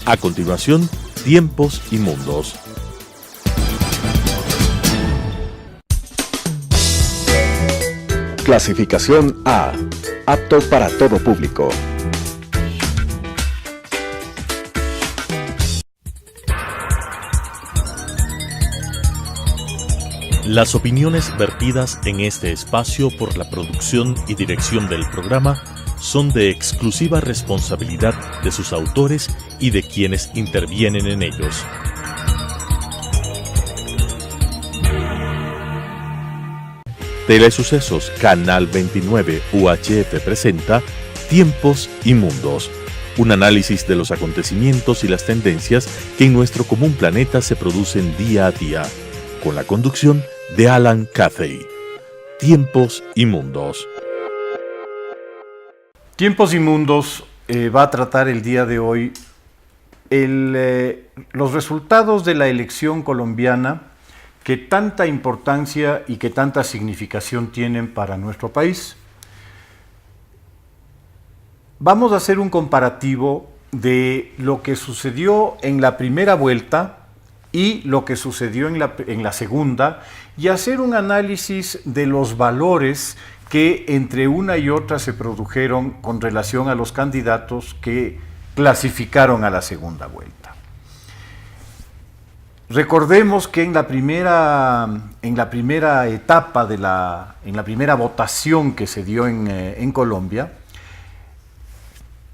A continuación, Tiempos y Mundos. Clasificación A. Apto para todo público. Las opiniones vertidas en este espacio por la producción y dirección del programa son de exclusiva responsabilidad de sus autores y de quienes intervienen en ellos. Telesucesos Canal 29 UHF presenta Tiempos y Mundos, un análisis de los acontecimientos y las tendencias que en nuestro común planeta se producen día a día, con la conducción de Alan Cathay. Tiempos y Mundos. Tiempos y Mundos va a tratar el día de hoy los resultados de la elección colombiana que tanta importancia y que tanta significación tienen para nuestro país. Vamos a hacer un comparativo de lo que sucedió en la primera vuelta y lo que sucedió en la segunda, y hacer un análisis de los valores que entre una y otra se produjeron con relación a los candidatos que clasificaron a la segunda vuelta. Recordemos que en la primera etapa en la primera votación que se dio en Colombia,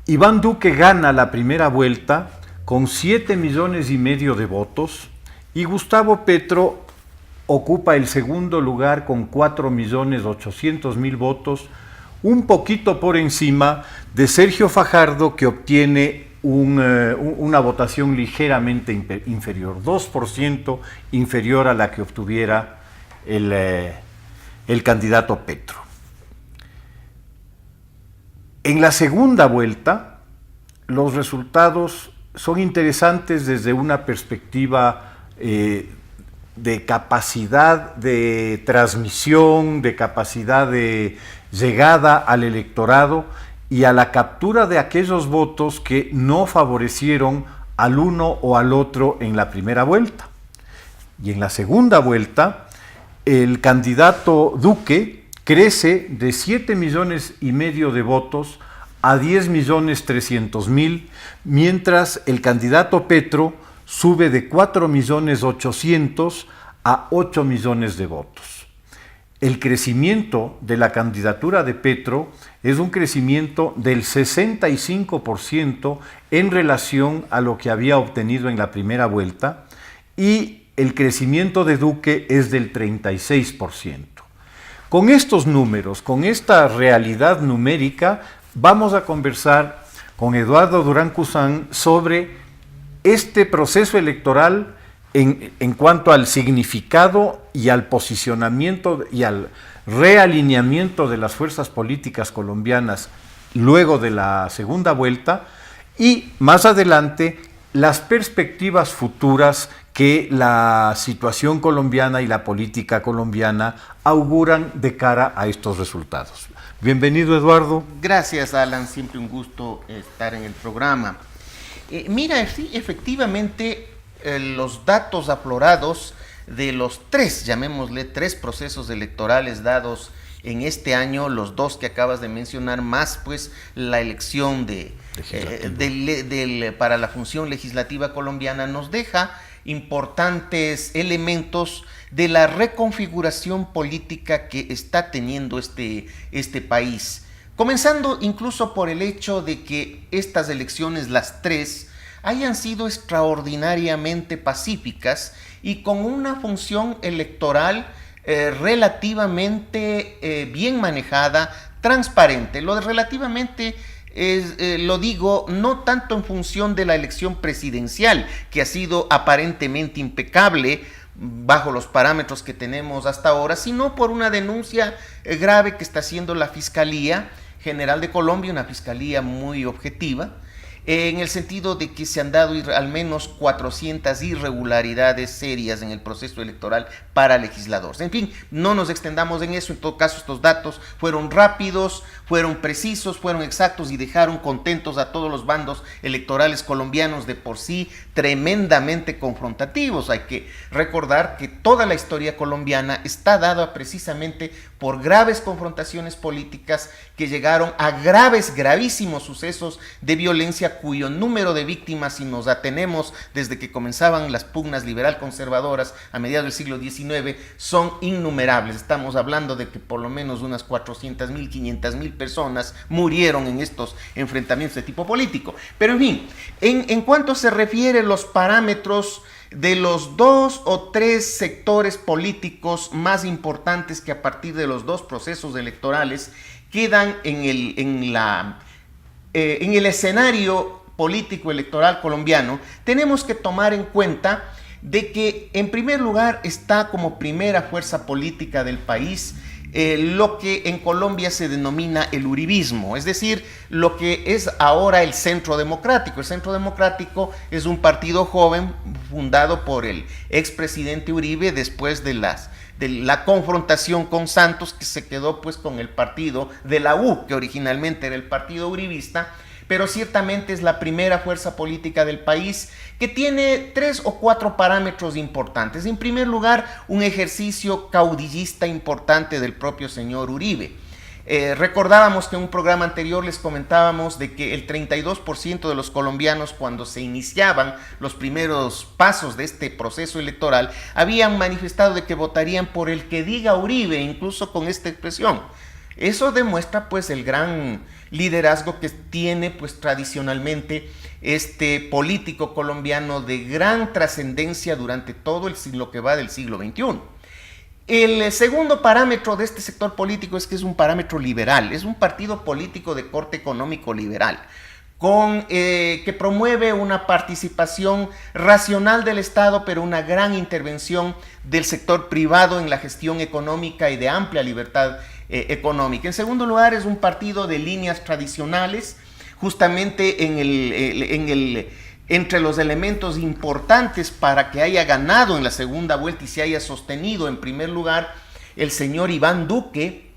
Iván Duque gana la primera vuelta con 7,5 millones de votos, y Gustavo Petro ocupa el segundo lugar con 4,800,000 votos, un poquito por encima de Sergio Fajardo, que obtiene una votación ligeramente inferior, 2% inferior a la que obtuviera el candidato Petro. En la segunda vuelta, los resultados son interesantes desde una perspectiva de capacidad de transmisión, de capacidad de llegada al electorado y a la captura de aquellos votos que no favorecieron al uno o al otro en la primera vuelta. Y en la segunda vuelta, el candidato Duque crece de 7,5 millones de votos a 10,300,000, mientras el candidato Petro sube de 4,800,000 a 8 millones de votos. El crecimiento de la candidatura de Petro es un crecimiento del 65% en relación a lo que había obtenido en la primera vuelta, y el crecimiento de Duque es del 36%. Con estos números, con esta realidad numérica, vamos a conversar con Eduardo Durán Cusán sobre este proceso electoral en cuanto al significado y al posicionamiento y al realineamiento de las fuerzas políticas colombianas luego de la segunda vuelta, y más adelante las perspectivas futuras que la situación colombiana y la política colombiana auguran de cara a estos resultados. Bienvenido, Eduardo. Gracias, Alan, siempre un gusto estar en el programa. Mira, sí, efectivamente, los datos aflorados de los llamémosle tres procesos electorales dados en este año, los dos que acabas de mencionar, más pues la elección para la función legislativa colombiana, nos deja importantes elementos de la reconfiguración política que está teniendo este país. Comenzando incluso por el hecho de que estas elecciones, las tres, hayan sido extraordinariamente pacíficas y con una función electoral relativamente bien manejada, transparente. Lo de relativamente lo digo no tanto en función de la elección presidencial, que ha sido aparentemente impecable bajo los parámetros que tenemos hasta ahora, sino por una denuncia grave que está haciendo la Fiscalía General de Colombia, una fiscalía muy objetiva, en el sentido de que se han dado al menos 400 irregularidades serias en el proceso electoral para legisladores. En fin, no nos extendamos en eso. En todo caso, estos datos fueron rápidos, fueron precisos, fueron exactos y dejaron contentos a todos los bandos electorales colombianos, de por sí tremendamente confrontativos. Hay que recordar que toda la historia colombiana está dada precisamente por graves confrontaciones políticas que llegaron a gravísimos sucesos de violencia, cuyo número de víctimas, si nos atenemos desde que comenzaban las pugnas liberal-conservadoras a mediados del siglo XIX, son innumerables. Estamos hablando de que por lo menos unas 400.000, 500.000 personas murieron en estos enfrentamientos de tipo político. Pero en fin, en cuanto se refiere a los parámetros de los 2 o 3 sectores políticos más importantes que a partir de los 2 procesos electorales quedan en el escenario político electoral colombiano, tenemos que tomar en cuenta de que en primer lugar está como primera fuerza política del país lo que en Colombia se denomina el uribismo, es decir, lo que es ahora el Centro Democrático. El Centro Democrático es un partido joven fundado por el expresidente Uribe después de la confrontación con Santos, que se quedó pues con el partido de la U, que originalmente era el partido uribista, pero ciertamente es la primera fuerza política del país, que tiene 3 o 4 parámetros importantes. En primer lugar, un ejercicio caudillista importante del propio señor Uribe. Recordábamos que en un programa anterior les comentábamos de que el 32% de los colombianos, cuando se iniciaban los primeros pasos de este proceso electoral, habían manifestado de que votarían por el que diga Uribe, incluso con esta expresión. Eso demuestra pues el gran liderazgo que tiene pues tradicionalmente este político colombiano de gran trascendencia durante todo el siglo que va del siglo XXI. El segundo parámetro de este sector político es que es un parámetro liberal, es un partido político de corte económico liberal, que promueve una participación racional del Estado, pero una gran intervención del sector privado en la gestión económica y de amplia libertad económica. En segundo lugar, es un partido de líneas tradicionales, justamente entre los elementos importantes para que haya ganado en la segunda vuelta y se haya sostenido en primer lugar el señor Iván Duque,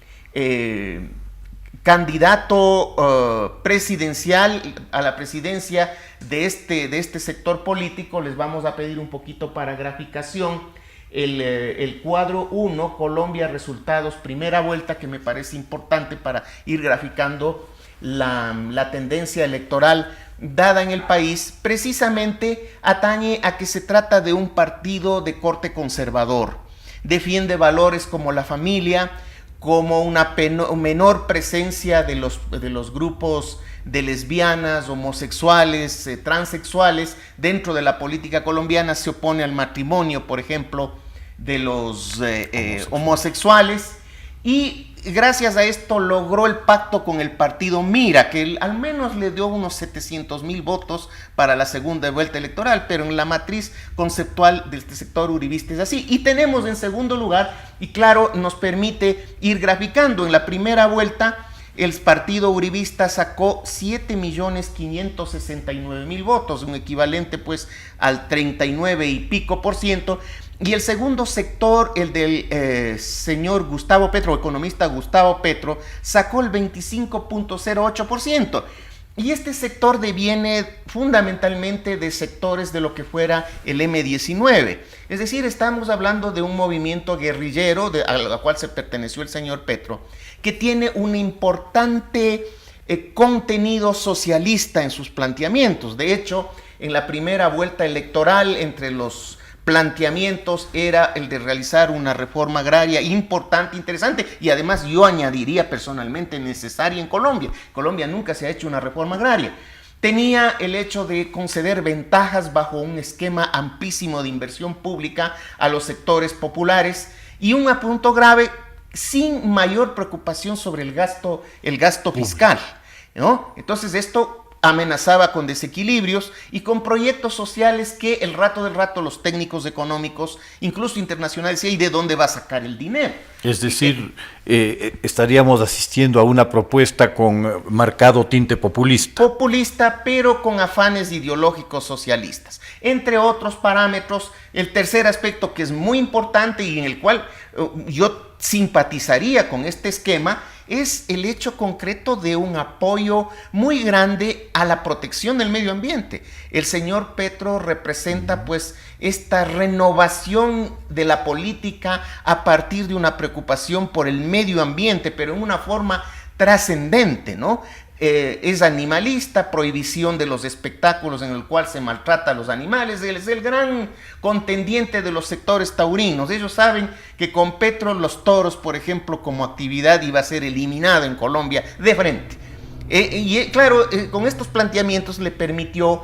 candidato presidencial a la presidencia de este sector político. Les vamos a pedir un poquito para graficación el cuadro 1, Colombia, resultados, primera vuelta, que me parece importante para ir graficando la tendencia electoral dada en el país. Precisamente atañe a que se trata de un partido de corte conservador, defiende valores como la familia, como una menor presencia de los grupos de lesbianas, homosexuales, transexuales dentro de la política colombiana. Se opone al matrimonio, por ejemplo, de los homosexuales, y gracias a esto logró el pacto con el partido Mira, que al menos le dio unos 700.000 votos para la segunda vuelta electoral, pero en la matriz conceptual de este sector uribista es así. Y tenemos en segundo lugar, y claro, nos permite ir graficando, en la primera vuelta el partido uribista sacó 7.569.000 votos, un equivalente pues al 39 y pico %. Y el segundo sector, el del señor Gustavo Petro, economista Gustavo Petro, sacó el 25.08%. Y este sector deviene fundamentalmente de sectores de lo que fuera el M-19. Es decir, estamos hablando de un movimiento guerrillero al cual se perteneció el señor Petro, que tiene un importante contenido socialista en sus planteamientos. De hecho, en la primera vuelta electoral, entre los planteamientos era el de realizar una reforma agraria importante, interesante, y además yo añadiría personalmente necesaria en Colombia. Colombia nunca se ha hecho una reforma agraria. Tenía el hecho de conceder ventajas bajo un esquema amplísimo de inversión pública a los sectores populares, y un apunto grave, sin mayor preocupación sobre el gasto fiscal, ¿no? Entonces esto amenazaba con desequilibrios y con proyectos sociales que el rato del rato los técnicos económicos, incluso internacionales, decían, ¿y de dónde va a sacar el dinero? Es decir, estaríamos asistiendo a una propuesta con marcado tinte populista. Populista, pero con afanes ideológicos socialistas. Entre otros parámetros, el tercer aspecto que es muy importante y en el cual yo simpatizaría con este esquema es el hecho concreto de un apoyo muy grande a la protección del medio ambiente. El señor Petro representa pues esta renovación de la política a partir de una preocupación por el medio ambiente, pero en una forma trascendente, ¿no? Es animalista, prohibición de los espectáculos en el cual se maltrata a los animales. Él es el gran contendiente de los sectores taurinos. Ellos saben que con Petro los toros, por ejemplo, como actividad iba a ser eliminado en Colombia de frente. Claro, con estos planteamientos le permitió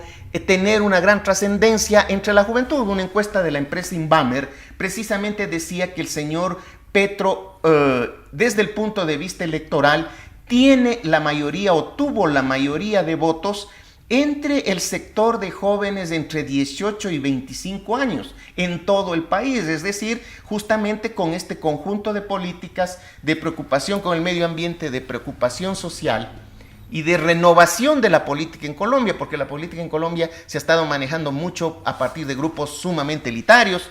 tener una gran trascendencia entre la juventud. Una encuesta de la empresa Inbamer precisamente decía que el señor Petro, desde el punto de vista electoral, tiene la mayoría o tuvo la mayoría de votos entre el sector de jóvenes entre 18 y 25 años en todo el país, es decir, justamente con este conjunto de políticas de preocupación con el medio ambiente, de preocupación social y de renovación de la política en Colombia, porque la política en Colombia se ha estado manejando mucho a partir de grupos sumamente elitarios,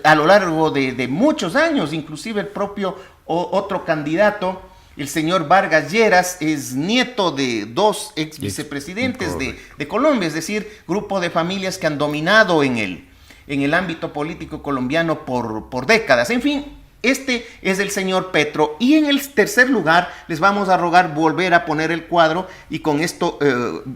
a lo largo de muchos años. Inclusive el propio otro candidato, el señor Vargas Lleras, es nieto de dos ex vicepresidentes de Colombia, es decir, grupo de familias que han dominado en el ámbito político colombiano por décadas. En fin, este es el señor Petro. Y en el tercer lugar les vamos a rogar volver a poner el cuadro, y con esto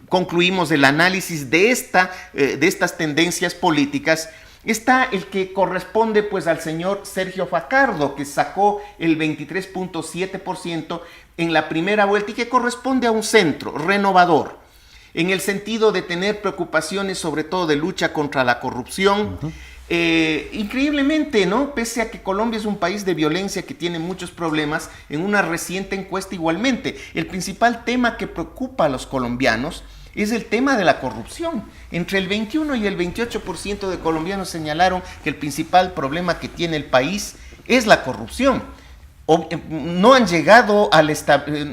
concluimos el análisis de estas tendencias políticas. Está el que corresponde pues al señor Sergio Fajardo, que sacó el 23.7% en la primera vuelta y que corresponde a un centro renovador, en el sentido de tener preocupaciones sobre todo de lucha contra la corrupción. Increíblemente, ¿no? Pese a que Colombia es un país de violencia que tiene muchos problemas, en una reciente encuesta igualmente, el principal tema que preocupa a los colombianos es el tema de la corrupción. Entre el 21 y el 28% de colombianos señalaron que el principal problema que tiene el país es la corrupción. No han llegado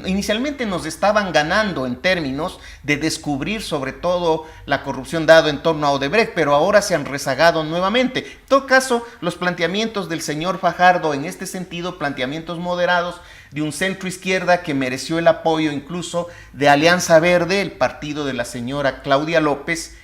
inicialmente nos estaban ganando en términos de descubrir sobre todo la corrupción dado en torno a Odebrecht, pero ahora se han rezagado nuevamente. En todo caso, los planteamientos del señor Fajardo en este sentido, planteamientos moderados de un centro izquierda que mereció el apoyo incluso de Alianza Verde, el partido de la señora Claudia López,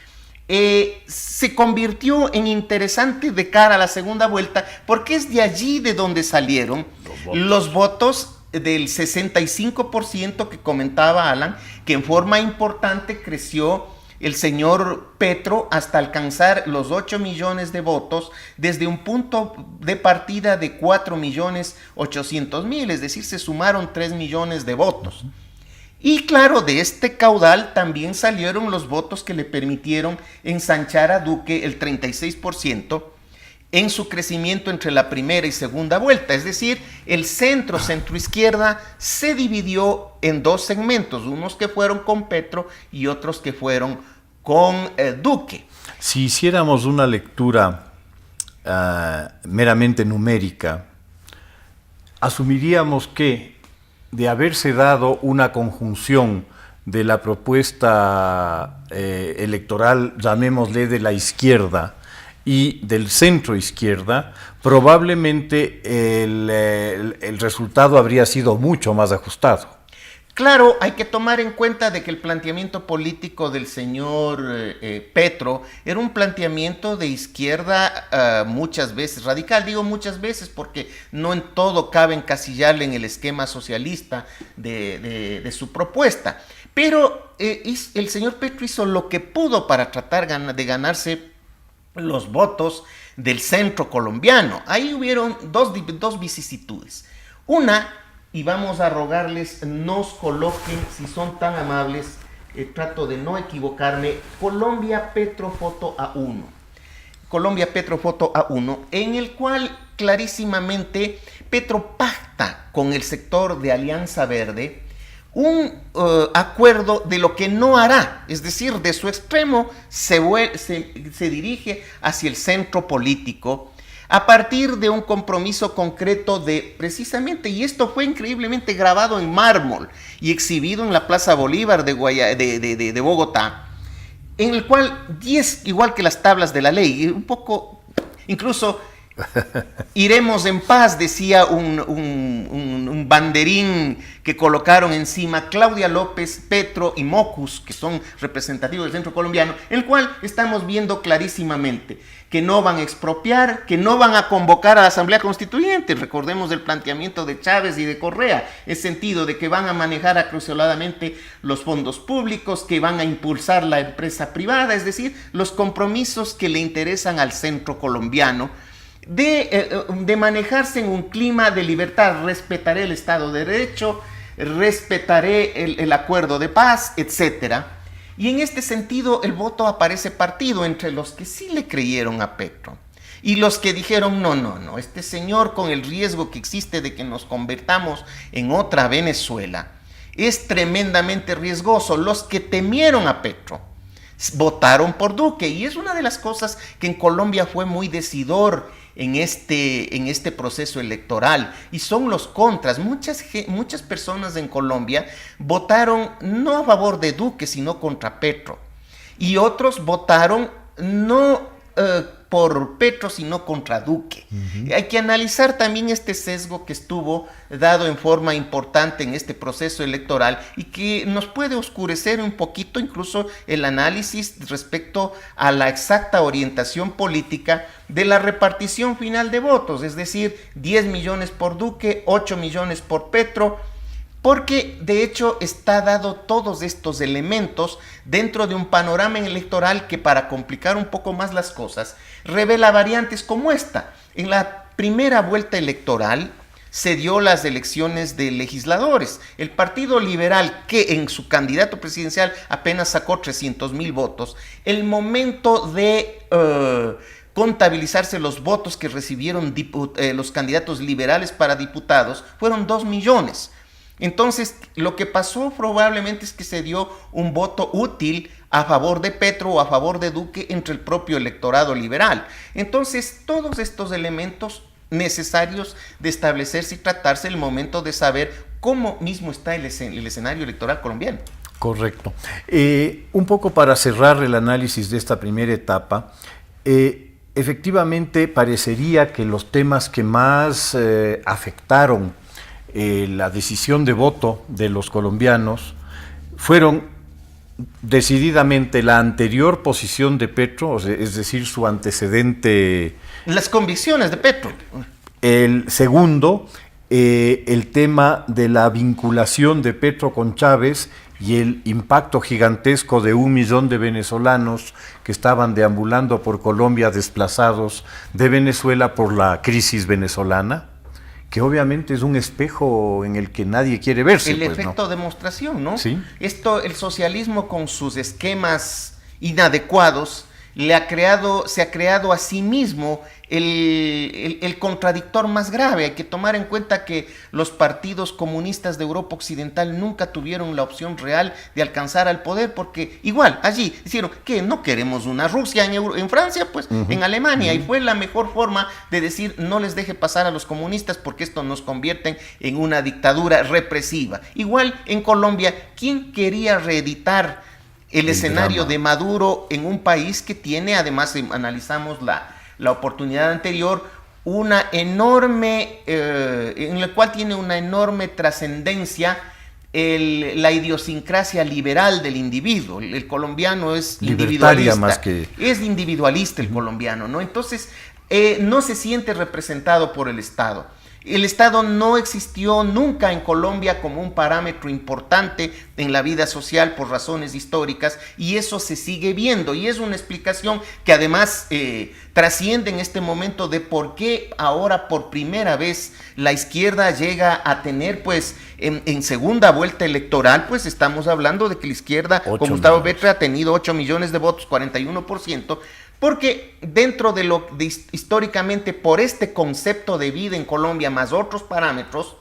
se convirtió en interesante de cara a la segunda vuelta, porque es de allí de donde salieron los votos del 65% que comentaba Alan, que en forma importante creció el señor Petro hasta alcanzar los 8 millones de votos desde un punto de partida de 4.800.000, es decir, se sumaron 3 millones de votos. Y claro, de este caudal también salieron los votos que le permitieron ensanchar a Duque el 36% en su crecimiento entre la primera y segunda vuelta. Es decir, el centro-izquierda se dividió en dos segmentos, unos que fueron con Petro y otros que fueron con Duque. Si hiciéramos una lectura meramente numérica, asumiríamos que de haberse dado una conjunción de la propuesta electoral, llamémosle de la izquierda, y del centro izquierda, probablemente el resultado habría sido mucho más ajustado. Claro, hay que tomar en cuenta de que el planteamiento político del señor Petro era un planteamiento de izquierda muchas veces radical. Digo muchas veces porque no en todo cabe encasillarle en el esquema socialista de su propuesta. Pero el señor Petro hizo lo que pudo para tratar de ganarse los votos del centro colombiano. Ahí hubieron dos vicisitudes. Una, y vamos a rogarles nos coloquen, si son tan amables, trato de no equivocarme, Colombia Petro Foto A1. Colombia Petro Foto A1, en el cual clarísimamente Petro pacta con el sector de Alianza Verde un acuerdo de lo que no hará, es decir, de su extremo se dirige hacia el centro político a partir de un compromiso concreto de precisamente, y esto fue increíblemente grabado en mármol y exhibido en la Plaza Bolívar de Bogotá, en el cual 10, igual que las tablas de la ley, un poco, incluso iremos en paz, decía un banderín que colocaron encima Claudia López, Petro y Mocus, que son representativos del centro colombiano, en el cual estamos viendo clarísimamente que no van a expropiar, que no van a convocar a la Asamblea Constituyente. Recordemos el planteamiento de Chávez y de Correa, en sentido de que van a manejar acruzoladamente los fondos públicos, que van a impulsar la empresa privada, es decir, los compromisos que le interesan al centro colombiano, de manejarse en un clima de libertad. Respetaré el Estado de Derecho, respetaré el acuerdo de paz, etc. Y en este sentido el voto aparece partido entre los que sí le creyeron a Petro y los que dijeron no, este señor, con el riesgo que existe de que nos convertamos en otra Venezuela, es tremendamente riesgoso. Los que temieron a Petro votaron por Duque, y es una de las cosas que en Colombia fue muy decidor en este proceso electoral, y son los contras. Muchas personas en Colombia votaron no a favor de Duque, sino contra Petro, y otros votaron no por Petro, sino contra Duque. Hay que analizar también este sesgo que estuvo dado en forma importante en este proceso electoral y que nos puede oscurecer un poquito incluso el análisis respecto a la exacta orientación política de la repartición final de votos, es decir, 10 millones por Duque, 8 millones por Petro, porque de hecho está dado todos estos elementos dentro de un panorama electoral que, para complicar un poco más las cosas, revela variantes como esta. En la primera vuelta electoral se dio las elecciones de legisladores. El Partido Liberal, que en su candidato presidencial apenas sacó 300,000 votos, el momento de contabilizarse los votos que recibieron los candidatos liberales para diputados fueron 2 millones. Entonces, lo que pasó probablemente es que se dio un voto útil a favor de Petro o a favor de Duque entre el propio electorado liberal. Entonces, todos estos elementos necesarios de establecerse y tratarse el momento de saber cómo mismo está el escenario electoral colombiano. Correcto. Un poco para cerrar el análisis de esta primera etapa, efectivamente parecería que los temas que más afectaron la decisión de voto de los colombianos fueron decididamente la anterior posición de Petro, es decir, su antecedente. Las convicciones de Petro. El segundo, el tema de la vinculación de Petro con Chávez y el impacto gigantesco de 1 millón de venezolanos que estaban deambulando por Colombia desplazados de Venezuela por la crisis venezolana, que obviamente es un espejo en el que nadie quiere verse. El efecto demostración, ¿no? Sí. El socialismo, con sus esquemas inadecuados, se ha creado a sí mismo el contradictor más grave. Hay que tomar en cuenta que los partidos comunistas de Europa Occidental nunca tuvieron la opción real de alcanzar al poder, porque igual allí dijeron que no queremos una Rusia en Francia, pues en Alemania, y fue la mejor forma de decir: no les deje pasar a los comunistas porque esto nos convierte en una dictadura represiva. Igual en Colombia, ¿quién quería reeditar el escenario drama de Maduro en un país que tiene, además, si analizamos la oportunidad anterior, una enorme, en la cual tiene una enorme trascendencia la idiosincrasia liberal del individuo? El colombiano es individualista, más que... es individualista el colombiano, ¿no? Entonces, no se siente representado por el Estado. El Estado no existió nunca en Colombia como un parámetro importante en la vida social por razones históricas, y eso se sigue viendo, y es una explicación que además trasciende en este momento de por qué ahora por primera vez la izquierda llega a tener, pues, en segunda vuelta electoral, pues estamos hablando de que la izquierda con Gustavo Petro ha tenido 8 millones de votos, 41%, porque dentro de históricamente, por este concepto de vida en Colombia, más otros parámetros,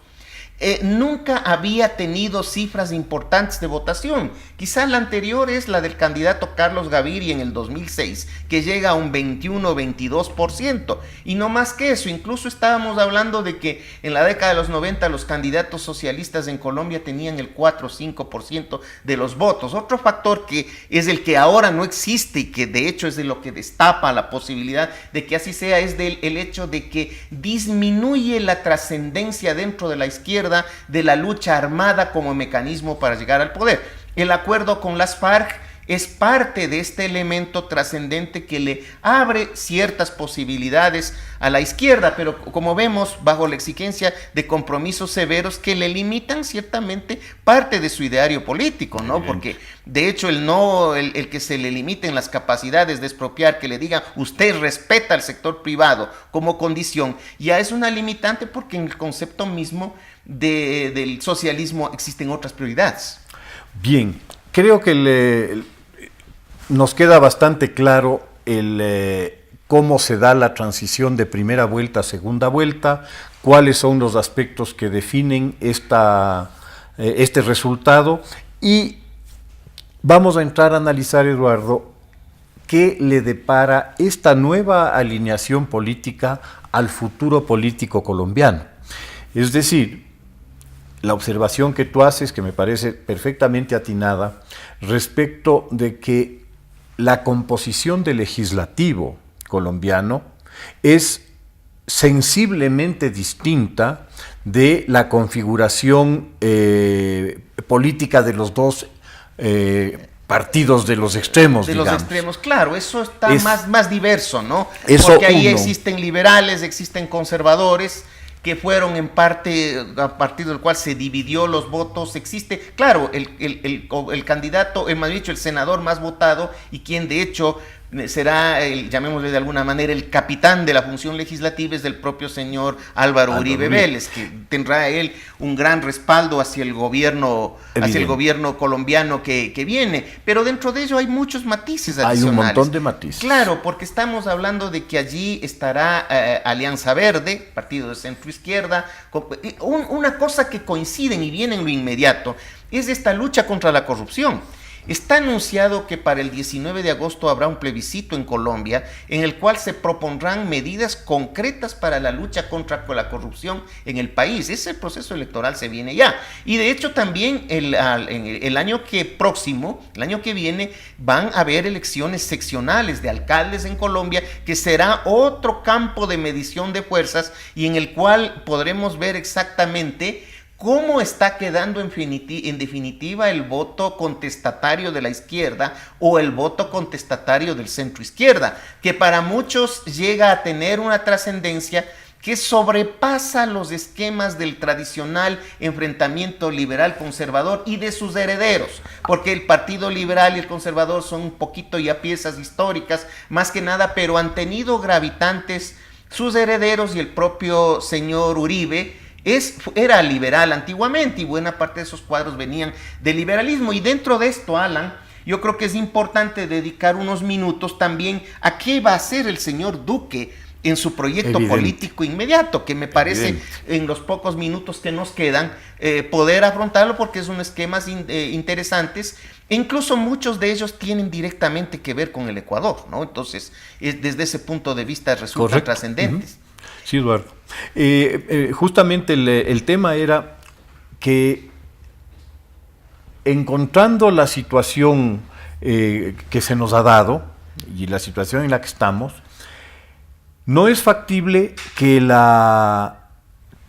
nunca había tenido cifras importantes de votación. Quizá la anterior es la del candidato Carlos Gaviria en el 2006, que llega a un 21-22%. Y no más que eso, incluso estábamos hablando de que en la década de los 90 los candidatos socialistas en Colombia tenían el 4 o 5% de los votos. Otro factor que es el que ahora no existe y que de hecho es de lo que destapa la posibilidad de que así sea, es el hecho de que disminuye la trascendencia dentro de la izquierda de la lucha armada como mecanismo para llegar al poder. El acuerdo con las FARC es parte de este elemento trascendente que le abre ciertas posibilidades a la izquierda, pero como vemos, bajo la exigencia de compromisos severos que le limitan ciertamente parte de su ideario político, ¿no? Porque de hecho el que se le limiten las capacidades de expropiar, que le digan usted respeta al sector privado como condición, ya es una limitante, porque en el concepto mismo del socialismo existen otras prioridades. Bien, creo que nos queda bastante claro cómo se da la transición de primera vuelta a segunda vuelta, cuáles son los aspectos que definen este resultado, y vamos a entrar a analizar, Eduardo, qué le depara esta nueva alineación política al futuro político colombiano. Es decir, la observación que tú haces, que me parece perfectamente atinada, respecto de que la composición del legislativo colombiano es sensiblemente distinta de la configuración política de los dos partidos de los extremos, de digamos. Los extremos, claro, eso está más diverso, ¿no? Eso porque ahí existen liberales, existen conservadores, que fueron en parte a partir del cual se dividió los votos. Existe, claro, el candidato, más dicho, el senador más votado, y quien de hecho será, llamémosle de alguna manera, el capitán de la función legislativa, es del propio señor Álvaro Uribe Vélez, que tendrá él un gran respaldo hacia el gobierno colombiano que viene. Pero dentro de ello hay muchos matices adicionales. Hay un montón de matices. Claro, porque estamos hablando de que allí estará Alianza Verde, partido de centro izquierda. Una cosa que coinciden y viene en lo inmediato es esta lucha contra la corrupción. Está anunciado que para el 19 de agosto habrá un plebiscito en Colombia en el cual se propondrán medidas concretas para la lucha contra la corrupción en el país. Ese proceso electoral se viene ya. Y de hecho también el año que viene, van a haber elecciones seccionales de alcaldes en Colombia, que será otro campo de medición de fuerzas y en el cual podremos ver exactamente cómo está quedando en definitiva el voto contestatario de la izquierda o el voto contestatario del centro izquierda, que para muchos llega a tener una trascendencia que sobrepasa los esquemas del tradicional enfrentamiento liberal-conservador y de sus herederos, porque el Partido Liberal y el Conservador son un poquito ya piezas históricas, más que nada, pero han tenido gravitantes sus herederos, y el propio señor Uribe era liberal antiguamente, y buena parte de esos cuadros venían del liberalismo. Y dentro de esto, Alan, yo creo que es importante dedicar unos minutos también a qué va a hacer el señor Duque en su proyecto político inmediato, que me parece en los pocos minutos que nos quedan poder afrontarlo, porque son esquemas interesantes, e incluso muchos de ellos tienen directamente que ver con el Ecuador, ¿no? Entonces, desde ese punto de vista resultan trascendentes. Sí, Eduardo. Justamente el tema era que, encontrando la situación que se nos ha dado y la situación en la que estamos, no es factible que la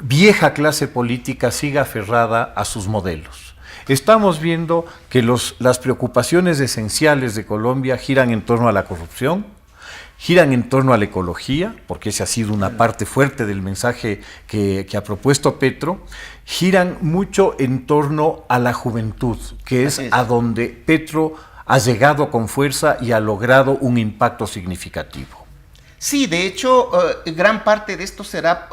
vieja clase política siga aferrada a sus modelos. Estamos viendo que las preocupaciones esenciales de Colombia giran en torno a la corrupción, giran en torno a la ecología, porque esa ha sido una parte fuerte del mensaje que ha propuesto Petro, giran mucho en torno a la juventud, que es a donde Petro ha llegado con fuerza y ha logrado un impacto significativo. Sí, de hecho, gran parte de esto será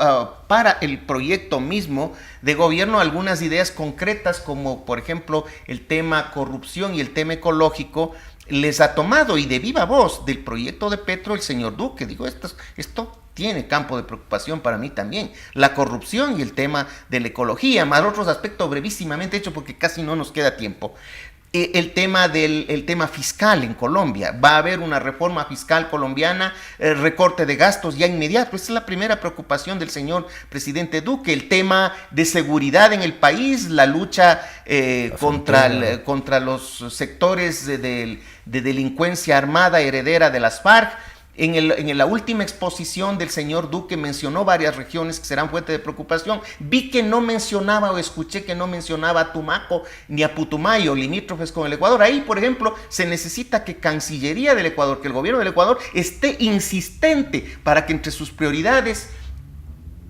para el proyecto mismo de gobierno, algunas ideas concretas, como por ejemplo el tema corrupción y el tema ecológico, les ha tomado, y de viva voz del proyecto de Petro el señor Duque. Digo, esto tiene campo de preocupación para mí también. La corrupción y el tema de la ecología, más otros aspectos brevísimamente hecho porque casi no nos queda tiempo. El tema fiscal en Colombia. Va a haber una reforma fiscal colombiana, recorte de gastos ya inmediato. Esa es la primera preocupación del señor presidente Duque. El tema de seguridad en el país, la lucha contra los sectores de delincuencia armada heredera de las FARC. En la última exposición del señor Duque mencionó varias regiones que serán fuente de preocupación. Vi que no mencionaba o escuché que no mencionaba a Tumaco ni a Putumayo, limítrofes con el Ecuador. Ahí, por ejemplo, se necesita que Cancillería del Ecuador, que el gobierno del Ecuador esté insistente para que entre sus prioridades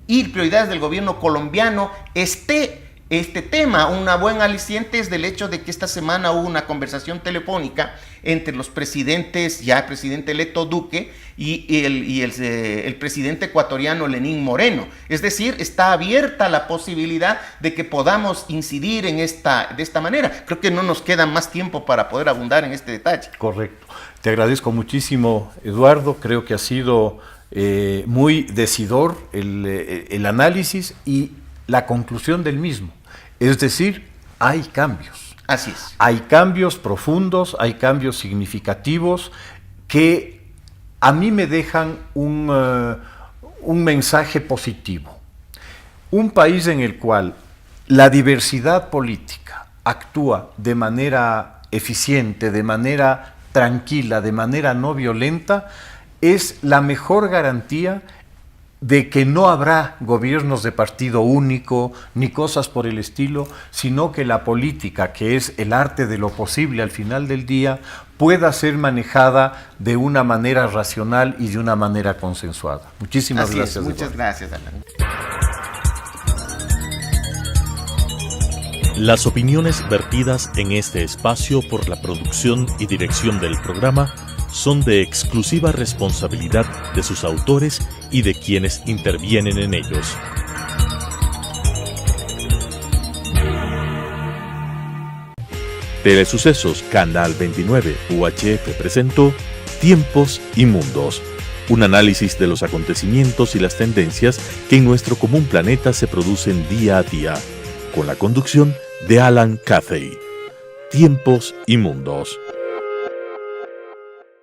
y prioridades del gobierno colombiano esté este tema. Una buena aliciente es del hecho de que esta semana hubo una conversación telefónica entre los presidentes, ya el presidente electo Duque y el presidente ecuatoriano Lenín Moreno. Es decir, está abierta la posibilidad de que podamos incidir de esta manera. Creo que no nos queda más tiempo para poder abundar en este detalle. Correcto. Te agradezco muchísimo, Eduardo. Creo que ha sido muy decidor el análisis y la conclusión del mismo. Es decir, hay cambios. Así es. Hay cambios profundos, hay cambios significativos que a mí me dejan un mensaje positivo. Un país en el cual la diversidad política actúa de manera eficiente, de manera tranquila, de manera no violenta, es la mejor garantía de que no habrá gobiernos de partido único ni cosas por el estilo, sino que la política, que es el arte de lo posible al final del día, pueda ser manejada de una manera racional y de una manera consensuada. Muchísimas gracias. Muchas gracias, Alan. Las opiniones vertidas en este espacio por la producción y dirección del programa son de exclusiva responsabilidad de sus autores y de quienes intervienen en ellos. Telesucesos Canal 29 UHF presentó Tiempos y Mundos, un análisis de los acontecimientos y las tendencias que en nuestro común planeta se producen día a día, con la conducción de Alan Cathay. Tiempos y Mundos.